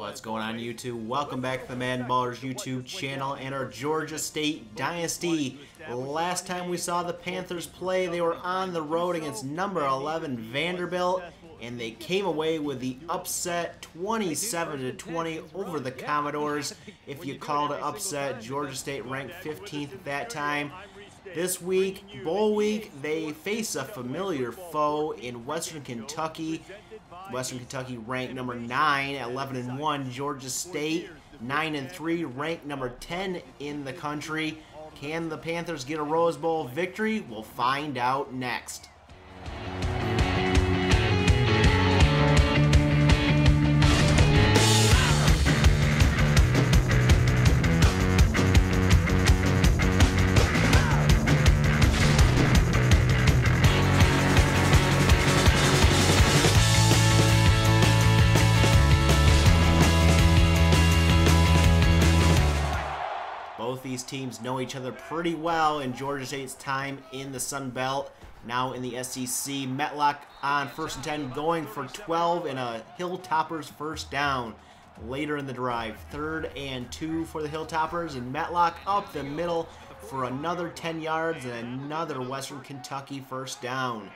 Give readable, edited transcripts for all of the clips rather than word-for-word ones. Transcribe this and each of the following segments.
What's going on YouTube? Welcome back to the MaddenBallerz YouTube channel and our Georgia State Dynasty. Last time we saw the Panthers play, they were on the road against number 11 Vanderbilt, and they came away with the upset 27-20 over the Commodores. If you called it upset, Georgia State ranked 15th at that time. This week, bowl week, they face a familiar foe in Western Kentucky. Western Kentucky ranked number 9 at 11-1. Georgia State 9-3, ranked number 10 in the country. Can the Panthers get a Rose Bowl victory? We'll find out next. Both these teams know each other pretty well in Georgia State's time in the Sun Belt, now in the SEC. Metlock on 1st and 10, going for 12 and a Hilltoppers first down. Later in the drive, 3rd and 2 for the Hilltoppers, and Metlock up the middle for another 10 yards and another Western Kentucky first down.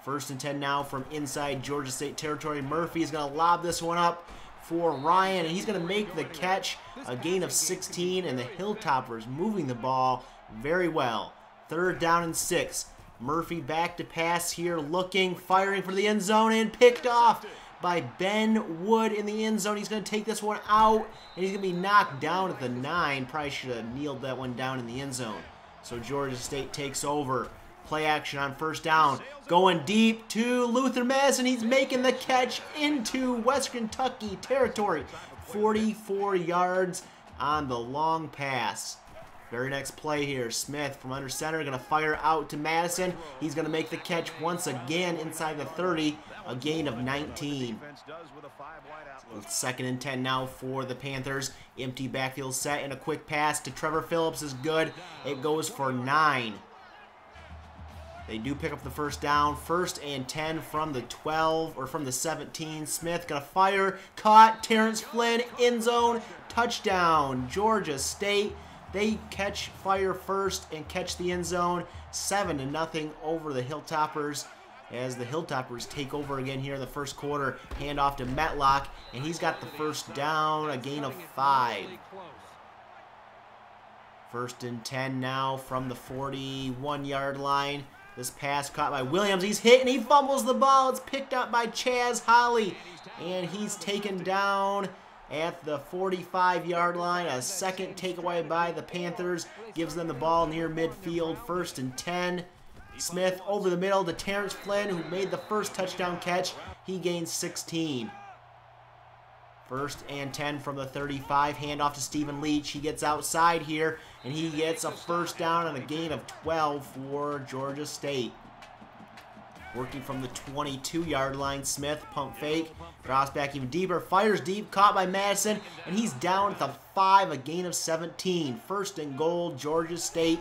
1st and 10 now from inside Georgia State territory. Murphy's going to lob this one up for Ryan, and he's going to make the catch, a gain of 16, and the Hilltoppers moving the ball very well. 3rd down and 6. Murphy back to pass here, looking, firing for the end zone, and picked off by Ben Wood in the end zone. He's going to take this one out, and he's going to be knocked down at the 9. Probably should have kneeled that one down in the end zone. So Georgia State takes over. Play action on 1st down. Going deep to Luther Madison. He's making the catch into West Kentucky territory. 44 yards on the long pass. Very next play here. Smith from under center going to fire out to Madison. He's going to make the catch once again inside the 30. A gain of 19. 2nd and 10 now for the Panthers. Empty backfield set, and a quick pass to Trevor Phillips is good. It goes for 9. They do pick up the first down. 1st and 10 from the 12, or from the 17. Smith gonna fire, caught. Terrence Flynn, end zone, touchdown. Georgia State, they catch fire first and catch the end zone. 7-0 over the Hilltoppers, as the Hilltoppers take over again here in the first quarter. Hand off to Metlock, and he's got the first down, a gain of 5. 1st and 10 now from the 41-yard line. This pass caught by Williams. He's hit and he fumbles the ball. It's picked up by Chaz Holly, and he's taken down at the 45-yard line. A second takeaway by the Panthers gives them the ball near midfield. 1st and 10. Smith over the middle to Terrence Flynn, who made the first touchdown catch. He gains 16. 1st and 10 from the 35. Handoff to Stephen Leach. He gets outside here, and he gets a first down and a gain of 12 for Georgia State. Working from the 22-yard line, Smith, pump fake, drops back even deeper, fires deep, caught by Madison, and he's down at the 5, a gain of 17. 1st and goal, Georgia State,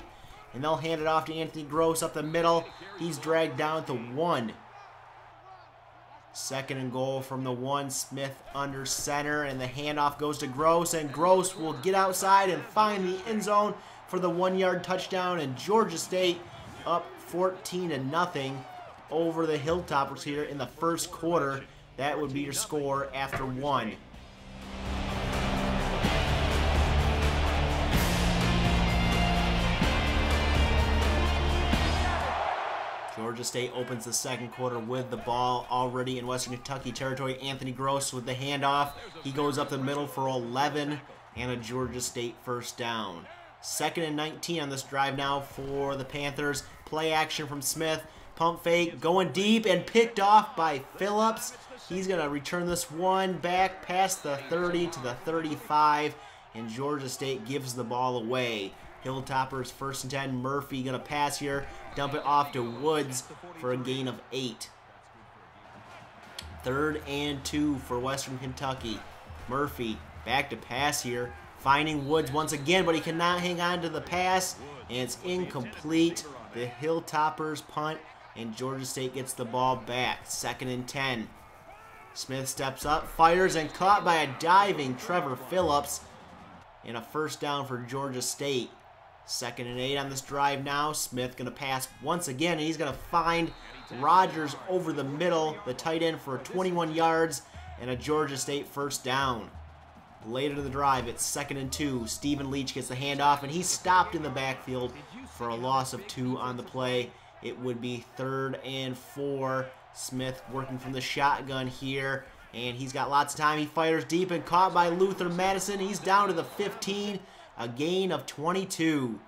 and they'll hand it off to Anthony Gross up the middle. He's dragged down at the 1. 2nd and goal from the 1. Smith under center, and the handoff goes to Gross, and Gross will get outside and find the end zone for the 1-yard touchdown, and Georgia State up 14-0 over the Hilltoppers here in the first quarter. That would be your score after 1. Georgia State opens the second quarter with the ball already in Western Kentucky territory. Anthony Gross with the handoff. He goes up the middle for 11 and a Georgia State first down. 2nd and 19 on this drive now for the Panthers. Play action from Smith. Pump fake, going deep and picked off by Phillips. He's going to return this one back past the 30 to the 35, and Georgia State gives the ball away. Hilltoppers 1st and 10. Murphy going to pass here, dump it off to Woods for a gain of 8. 3rd and 2 for Western Kentucky. Murphy back to pass here, finding Woods once again, but he cannot hang on to the pass, and it's incomplete. The Hilltoppers punt, and Georgia State gets the ball back. 2nd and 10. Smith steps up, fires, and caught by a diving Trevor Phillips. And a first down for Georgia State. 2nd and 8 on this drive now. Smith going to pass once again, and he's going to find Rogers over the middle, the tight end, for 21 yards and a Georgia State first down. Later in the drive, it's 2nd and 2. Stephen Leach gets the handoff, and he's stopped in the backfield for a loss of 2 on the play. It would be 3rd and 4. Smith working from the shotgun here, and he's got lots of time. He fires deep and caught by Luther Madison. He's down to the 15, a gain of 22.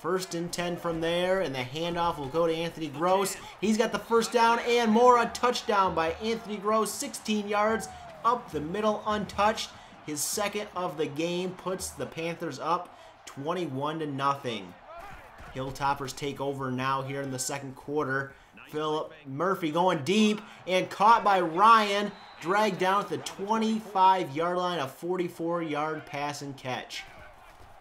1st and 10 from there, and the handoff will go to Anthony Gross. He's got the first down and more. A touchdown by Anthony Gross, 16 yards up the middle, untouched. His 2nd of the game puts the Panthers up 21-0. Hilltoppers take over now here in the 2nd quarter. Philip Murphy going deep and caught by Ryan, dragged down at the 25-yard line, a 44-yard pass and catch.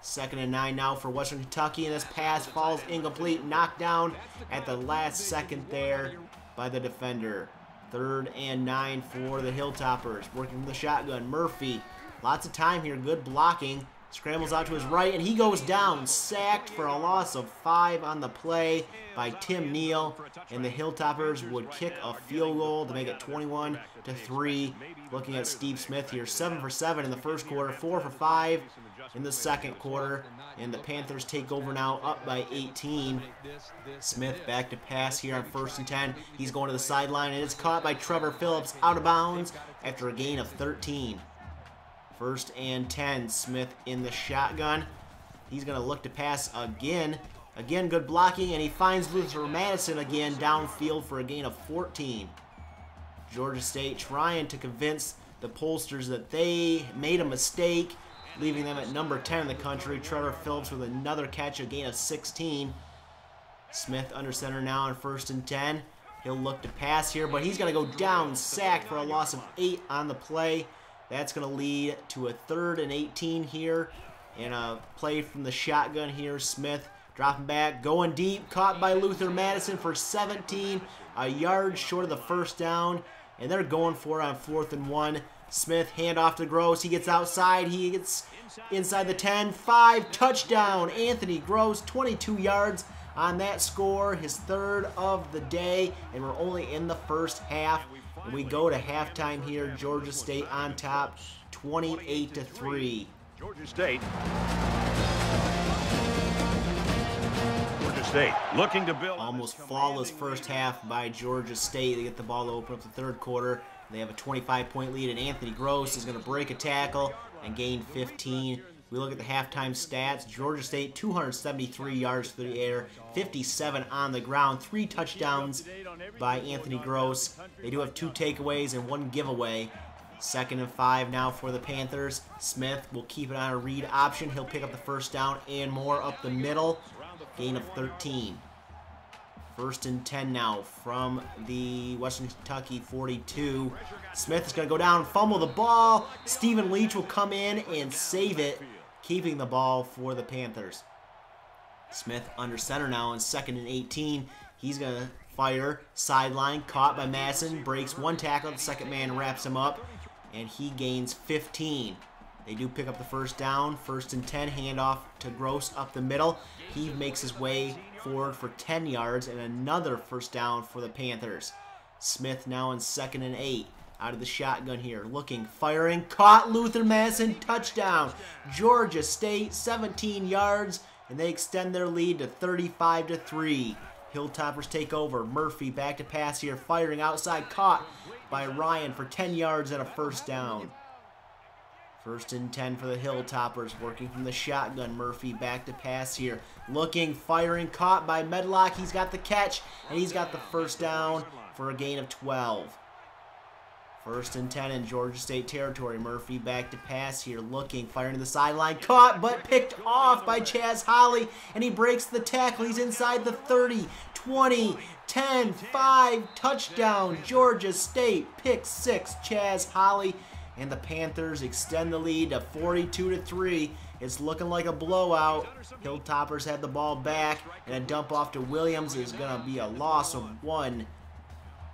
2nd and 9 now for Western Kentucky, and this pass falls incomplete, knocked down at the last second there by the defender. 3rd and 9 for the Hilltoppers, working from the shotgun. Murphy, lots of time here, good blocking. Scrambles out to his right, and he goes down, sacked for a loss of 5 on the play by Tim Neal. And the Hilltoppers would kick a field goal to make it 21-3. Looking at Steve Smith here, 7 for 7 in the 1st quarter, 4 for 5 in the 2nd quarter. And the Panthers take over now, up by 18. Smith back to pass here on 1st and 10. He's going to the sideline, and it's caught by Trevor Phillips out of bounds after a gain of 13. 1st and 10, Smith in the shotgun. He's going to look to pass again. Again, good blocking, and he finds Luther Madison again downfield for a gain of 14. Georgia State trying to convince the pollsters that they made a mistake, leaving them at number 10 in the country. Trevor Phillips with another catch, a gain of 16. Smith under center now on 1st and 10. He'll look to pass here, but he's going to go down, sacked for a loss of 8 on the play. That's going to lead to a 3rd and 18 here. And a play from the shotgun here. Smith dropping back, going deep, caught by Luther Madison for 17, a yard short of the first down. And they're going for it on 4th and 1. Smith, handoff to Gross. He gets outside. He gets inside the 10. 5, touchdown. Anthony Gross, 22 yards on that score. His 3rd of the day. And we're only in the 1st half. And we go to halftime here. Georgia State on top, 28-3. Georgia State looking to build. Almost flawless first half by Georgia State. They get the ball to open up the 3rd quarter. They have a 25-point lead, and Anthony Gross is going to break a tackle and gain 15. We look at the halftime stats. Georgia State, 273 yards through the air, 57 on the ground, 3 touchdowns by Anthony Gross. They do have 2 takeaways and 1 giveaway. 2nd and 5 now for the Panthers. Smith will keep it on a read option. He'll pick up the first down and more up the middle. Gain of 13. 1st and 10 now from the Western Kentucky 42. Smith is going to go down, fumble the ball. Stephen Leach will come in and save it, keeping the ball for the Panthers. Smith under center now in 2nd and 18. He's going to fire, sideline, caught by Madison, breaks 1 tackle, the 2nd man wraps him up, and he gains 15. They do pick up the first down. 1st and 10, handoff to Gross up the middle. He makes his way forward for 10 yards and another first down for the Panthers. Smith now in 2nd and 8. Out of the shotgun here, looking, firing, caught Luther Madison, touchdown. Georgia State, 17 yards, and they extend their lead to 35-3. Hilltoppers take over. Murphy back to pass here, firing outside, caught by Ryan for 10 yards and a first down. 1st and 10 for the Hilltoppers, working from the shotgun. Murphy back to pass here, looking, firing, caught by Medlock. He's got the catch, and he's got the first down for a gain of 12. 1st and 10 in Georgia State territory. Murphy back to pass here, looking, firing to the sideline, caught but picked off by Chaz Holly, and he breaks the tackle. He's inside the 30, 20, 10, 5, touchdown, Georgia State, pick 6, Chaz Holly, and the Panthers extend the lead to 42-3. It's looking like a blowout. Hilltoppers have the ball back, and a dump off to Williams is going to be a loss of 1.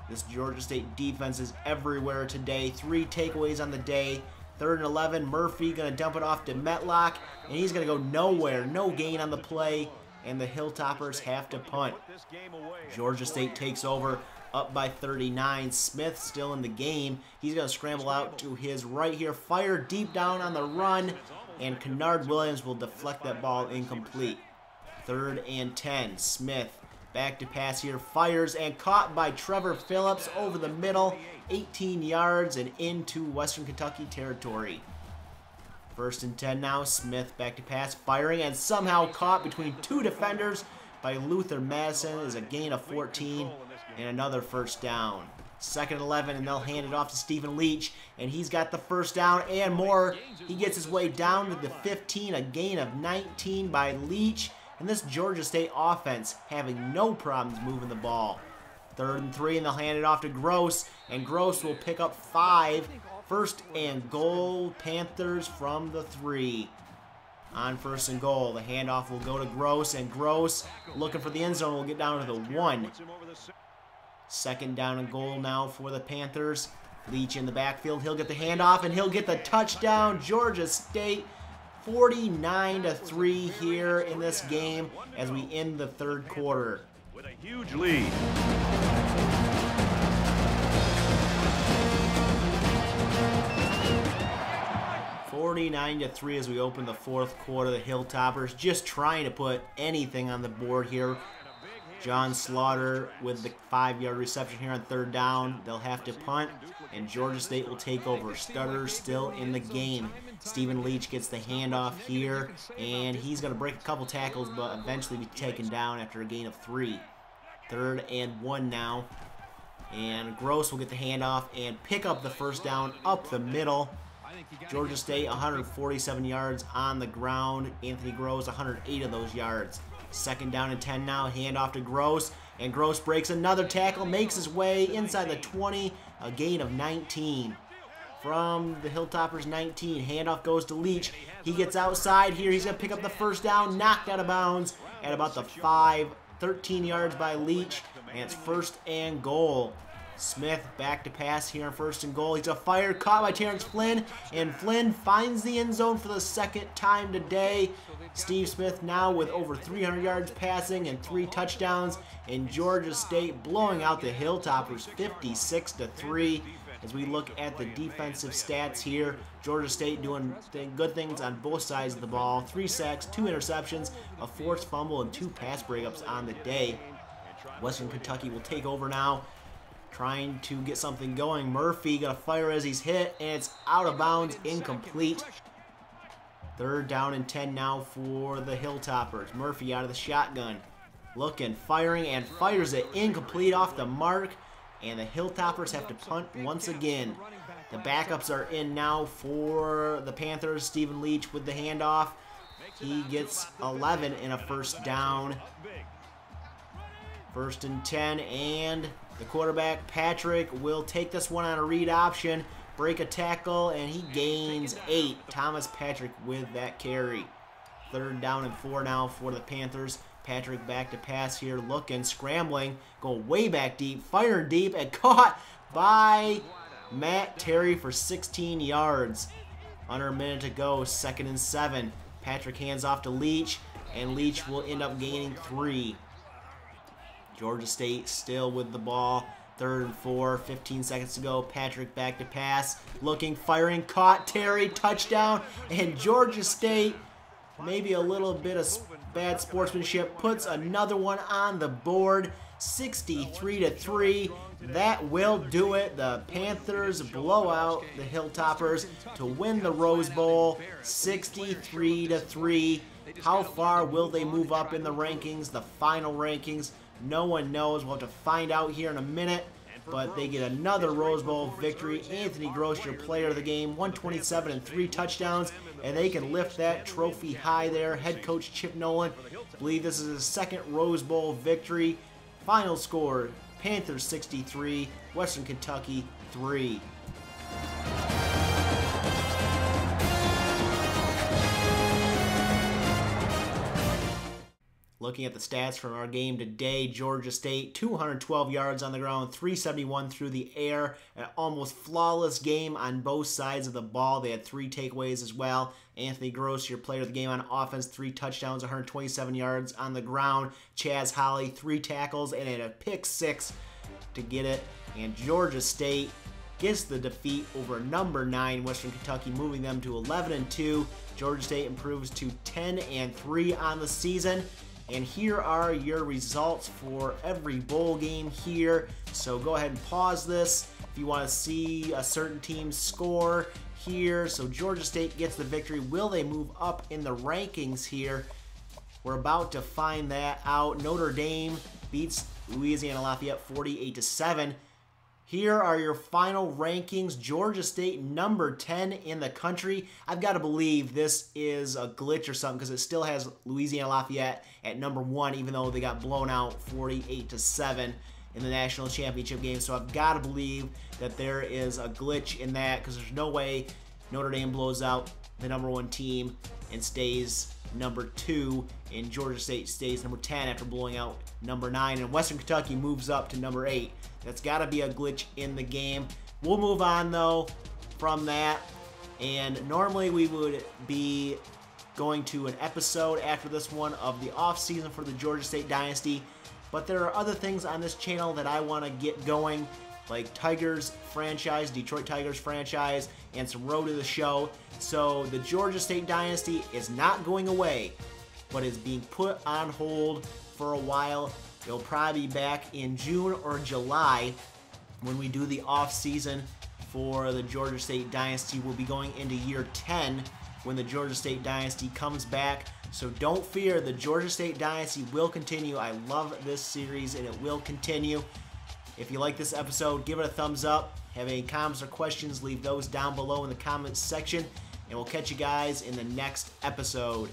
This Georgia State defense is everywhere today. 3 takeaways on the day. 3rd and 11. Murphy going to dump it off to Metlock, and he's going to go nowhere. No gain on the play, and the Hilltoppers have to punt. Georgia State takes over, up by 39. Smith still in the game. He's going to scramble out to his right here. Fire deep down on the run, and Kennard Williams will deflect that ball incomplete. 3rd and 10. Smith back to pass here. Fires and caught by Trevor Phillips over the middle. 18 yards and into Western Kentucky territory. 1st and 10 now. Smith back to pass. Firing and somehow caught between 2 defenders by Luther Madison is a gain of 14 and another 1st down. 2nd and 11, and they'll hand it off to Stephen Leach, and he's got the 1st down and more. He gets his way down to the 15, a gain of 19 by Leach, and this Georgia State offense having no problems moving the ball. 3rd and 3, and they'll hand it off to Gross, and Gross will pick up 5. 1st and goal, Panthers from the 3. On 1st and goal, the handoff will go to Gross, and Gross, looking for the end zone, will get down to the 1. 2nd down and goal now for the Panthers. Leach in the backfield. He'll get the handoff, and he'll get the touchdown. Georgia State 49-3 here in this game as we end the 3rd quarter. With a huge lead. 49-3 as we open the 4th quarter. The Hilltoppers just trying to put anything on the board here. John Slaughter with the 5-yard reception here on 3rd down. They'll have to punt, and Georgia State will take over. Stutter still in the game. Stephen Leach gets the handoff here, and he's going to break a couple tackles, but eventually be taken down after a gain of 3. 3rd and 1 now, and Gross will get the handoff and pick up the 1st down up the middle. Georgia State 147 yards on the ground. Anthony Gross 108 of those yards. 2nd down and 10 now. Handoff to Gross, and Gross breaks another tackle, makes his way inside the 20, a gain of 19. From the Hilltoppers 19, handoff goes to Leach. He gets outside here. He's going to pick up the 1st down, knocked out of bounds at about the 5, 13 yards by Leach, and it's 1st and goal. Smith back to pass here on 1st and goal. He's a fire caught by Terrence Flynn, and Flynn finds the end zone for the 2nd time today. Steve Smith now with over 300 yards passing and 3 touchdowns, and Georgia State blowing out the Hilltoppers 56-3. As we look at the defensive stats here, Georgia State doing good things on both sides of the ball. 3 sacks, 2 interceptions, a forced fumble, and 2 pass breakups on the day. Western Kentucky will take over now, trying to get something going. Murphy got a fire as he's hit, and it's out of bounds, incomplete. 3rd down and 10 now for the Hilltoppers. Murphy out of the shotgun, looking, firing, and fires it incomplete off the mark, and the Hilltoppers have to punt once again. The backups are in now for the Panthers. Stephen Leach with the handoff. He gets 11 in a 1st down. 1st and 10, and the quarterback, Patrick, will take this one on a read option, break a tackle, and he gains 8. Thomas Patrick with that carry. 3rd down and 4 now for the Panthers. Patrick back to pass here, looking, scrambling, going way back deep, firing deep, and caught by Matt Terry for 16 yards. Under a minute to go, 2nd and 7. Patrick hands off to Leach, and Leach will end up gaining 3. Georgia State still with the ball. 3rd and 4, 15 seconds to go. Patrick back to pass, looking, firing, caught, Terry, touchdown, and Georgia State, maybe a little bit of bad sportsmanship, puts another one on the board. 63-3. That will do it. The Panthers blow out the Hilltoppers to win the Rose Bowl 63-3. How far will they move up in the rankings, the final rankings? No one knows. We'll have to find out here in a minute. But they get another Rose Bowl victory. Anthony Gross, your player of the game, 127 and 3 touchdowns, and they can lift that trophy high there. Head coach Chip Nolan, believe this is his 2nd Rose Bowl victory. Final score, Panthers 63, Western Kentucky 3. Looking at the stats from our game today, Georgia State, 212 yards on the ground, 371 through the air, an almost flawless game on both sides of the ball. They had 3 takeaways as well. Anthony Gross, your player of the game on offense, 3 touchdowns, 127 yards on the ground. Chaz Holly, 3 tackles, and a pick 6 to get it. And Georgia State gets the defeat over number 9 Western Kentucky, moving them to 11-2. Georgia State improves to 10-3 on the season. And here are your results for every bowl game here. So go ahead and pause this if you want to see a certain team's score here. So Georgia State gets the victory. Will they move up in the rankings here? We're about to find that out. Notre Dame beats Louisiana Lafayette 48-7. Here are your final rankings. Georgia State, number 10 in the country. I've got to believe this is a glitch or something because it still has Louisiana Lafayette at number 1, even though they got blown out 48-7 in the national championship game. So I've got to believe that there is a glitch in that because there's no way Notre Dame blows out the number 1 team and stays number 2, and Georgia State stays number 10 after blowing out number 9, and Western Kentucky moves up to number 8. That's got to be a glitch in the game. We'll move on, though, from that, and normally we would be going to an episode after this one of the off-season for the Georgia State Dynasty, but there are other things on this channel that I want to get going, like Tigers franchise, Detroit Tigers franchise, and some Road to the Show. So the Georgia State Dynasty is not going away, but is being put on hold for a while. It'll probably be back in June or July when we do the off-season for the Georgia State Dynasty. We'll be going into year 10 when the Georgia State Dynasty comes back. So don't fear, the Georgia State Dynasty will continue. I love this series and it will continue. If you like this episode, give it a thumbs up. Have any comments or questions, leave those down below in the comments section. And we'll catch you guys in the next episode.